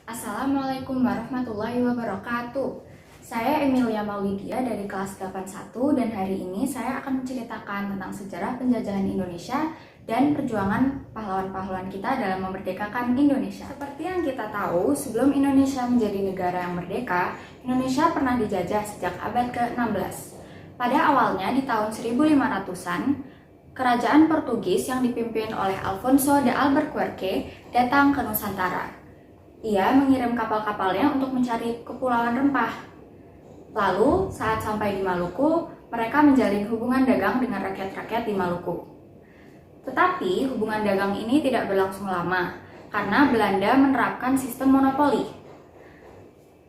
Assalamualaikum warahmatullahi wabarakatuh. Saya Emilia Maulidia dari kelas 81 dan hari ini saya akan menceritakan tentang sejarah penjajahan Indonesia dan perjuangan pahlawan-pahlawan kita dalam memerdekakan Indonesia. Seperti yang kita tahu, sebelum Indonesia menjadi negara yang merdeka, Indonesia pernah dijajah sejak abad ke-16. Pada awalnya di tahun 1500-an, kerajaan Portugis yang dipimpin oleh Alfonso de Albuquerque datang ke Nusantara. Ia mengirim kapal-kapalnya untuk mencari kepulauan rempah. Lalu, saat sampai di Maluku, mereka menjalin hubungan dagang dengan rakyat-rakyat di Maluku. Tetapi, hubungan dagang ini tidak berlangsung lama, karena Belanda menerapkan sistem monopoli.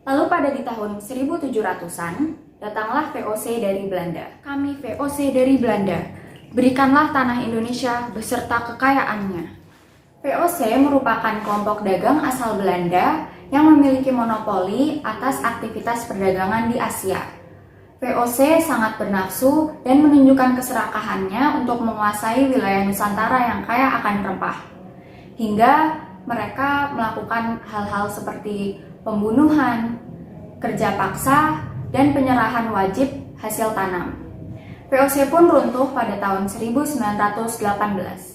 Lalu pada di tahun 1700-an, datanglah VOC dari Belanda. Kami VOC dari Belanda, berikanlah tanah Indonesia beserta kekayaannya. VOC merupakan kelompok dagang asal Belanda yang memiliki monopoli atas aktivitas perdagangan di Asia. VOC sangat bernafsu dan menunjukkan keserakahannya untuk menguasai wilayah Nusantara yang kaya akan rempah. Hingga mereka melakukan hal-hal seperti pembunuhan, kerja paksa, dan penyerahan wajib hasil tanam. VOC pun runtuh pada tahun 1918.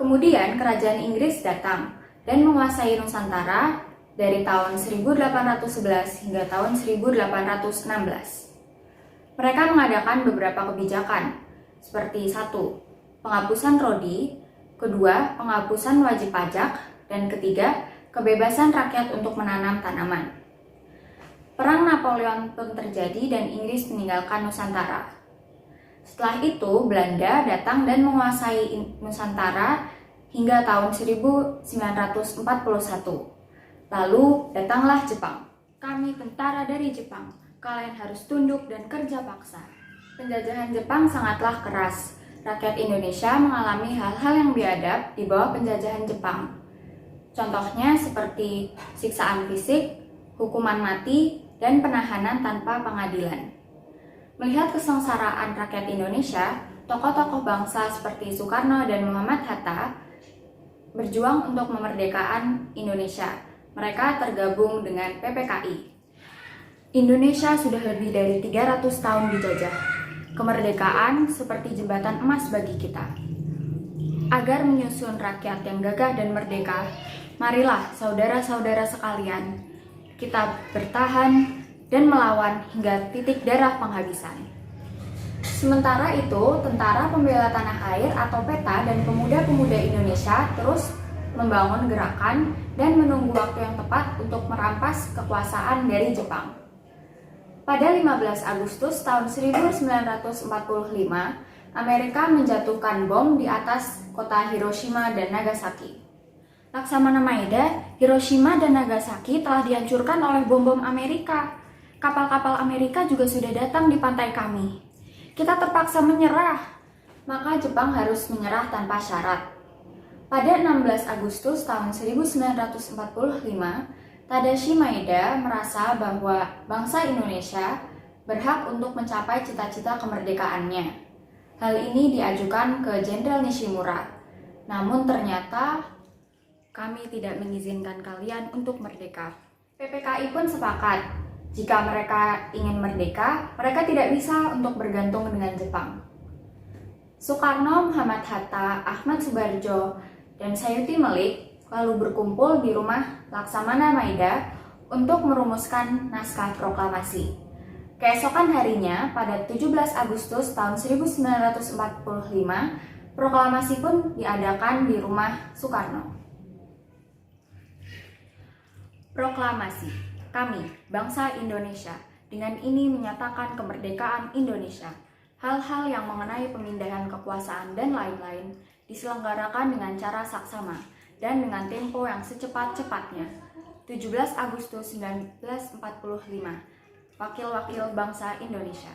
Kemudian kerajaan Inggris datang dan menguasai Nusantara dari tahun 1811 hingga tahun 1816. Mereka mengadakan beberapa kebijakan, seperti 1. Penghapusan rodi, kedua, penghapusan wajib pajak, dan ketiga, kebebasan rakyat untuk menanam tanaman. Perang Napoleon pun terjadi dan Inggris meninggalkan Nusantara. Setelah itu, Belanda datang dan menguasai Nusantara hingga tahun 1941. Lalu datanglah Jepang. Kami tentara dari Jepang. Kalian harus tunduk dan kerja paksa. Penjajahan Jepang sangatlah keras. Rakyat Indonesia mengalami hal-hal yang biadab di bawah penjajahan Jepang. Contohnya seperti siksaan fisik, hukuman mati, dan penahanan tanpa pengadilan. Melihat kesengsaraan rakyat Indonesia, tokoh-tokoh bangsa seperti Soekarno dan Muhammad Hatta berjuang untuk memerdekakan Indonesia. Mereka tergabung dengan PPKI. Indonesia sudah lebih dari 300 tahun dijajah. Kemerdekaan seperti jembatan emas bagi kita. Agar menyusun rakyat yang gagah dan merdeka, marilah saudara-saudara sekalian, kita bertahan dan melawan hingga titik darah penghabisan. Sementara itu, Tentara Pembela Tanah Air atau PETA dan pemuda-pemuda Indonesia terus membangun gerakan dan menunggu waktu yang tepat untuk merampas kekuasaan dari Jepang. Pada 15 Agustus tahun 1945, Amerika menjatuhkan bom di atas kota Hiroshima dan Nagasaki. Laksamana Maeda, Hiroshima dan Nagasaki telah dihancurkan oleh bom-bom Amerika. Kapal-kapal Amerika juga sudah datang di pantai kami. Kita terpaksa menyerah, maka Jepang harus menyerah tanpa syarat. Pada 16 Agustus tahun 1945, Tadashi Maeda merasa bahwa bangsa Indonesia berhak untuk mencapai cita-cita kemerdekaannya. Hal ini diajukan ke Jenderal Nishimura. Namun ternyata kami tidak mengizinkan kalian untuk merdeka. PPKI pun sepakat. Jika mereka ingin merdeka, mereka tidak bisa untuk bergantung dengan Jepang. Soekarno, Muhammad Hatta, Ahmad Subarjo, dan Sayuti Melik lalu berkumpul di rumah Laksamana Maeda untuk merumuskan naskah proklamasi. Keesokan harinya, pada 17 Agustus tahun 1945, proklamasi pun diadakan di rumah Soekarno. Proklamasi. Kami, bangsa Indonesia, dengan ini menyatakan kemerdekaan Indonesia. Hal-hal yang mengenai pemindahan kekuasaan dan lain-lain diselenggarakan dengan cara saksama dan dengan tempo yang secepat-cepatnya. 17 Agustus 1945, Wakil-wakil bangsa Indonesia.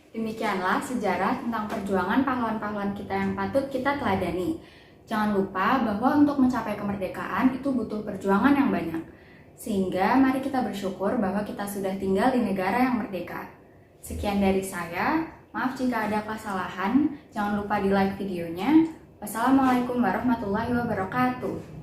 Demikianlah sejarah tentang perjuangan pahlawan-pahlawan kita yang patut kita teladani. Jangan lupa bahwa untuk mencapai kemerdekaan itu butuh perjuangan yang banyak. Sehingga mari kita bersyukur bahwa kita sudah tinggal di negara yang merdeka. Sekian dari saya, maaf jika ada kesalahan, jangan lupa di like videonya. Wassalamualaikum warahmatullahi wabarakatuh.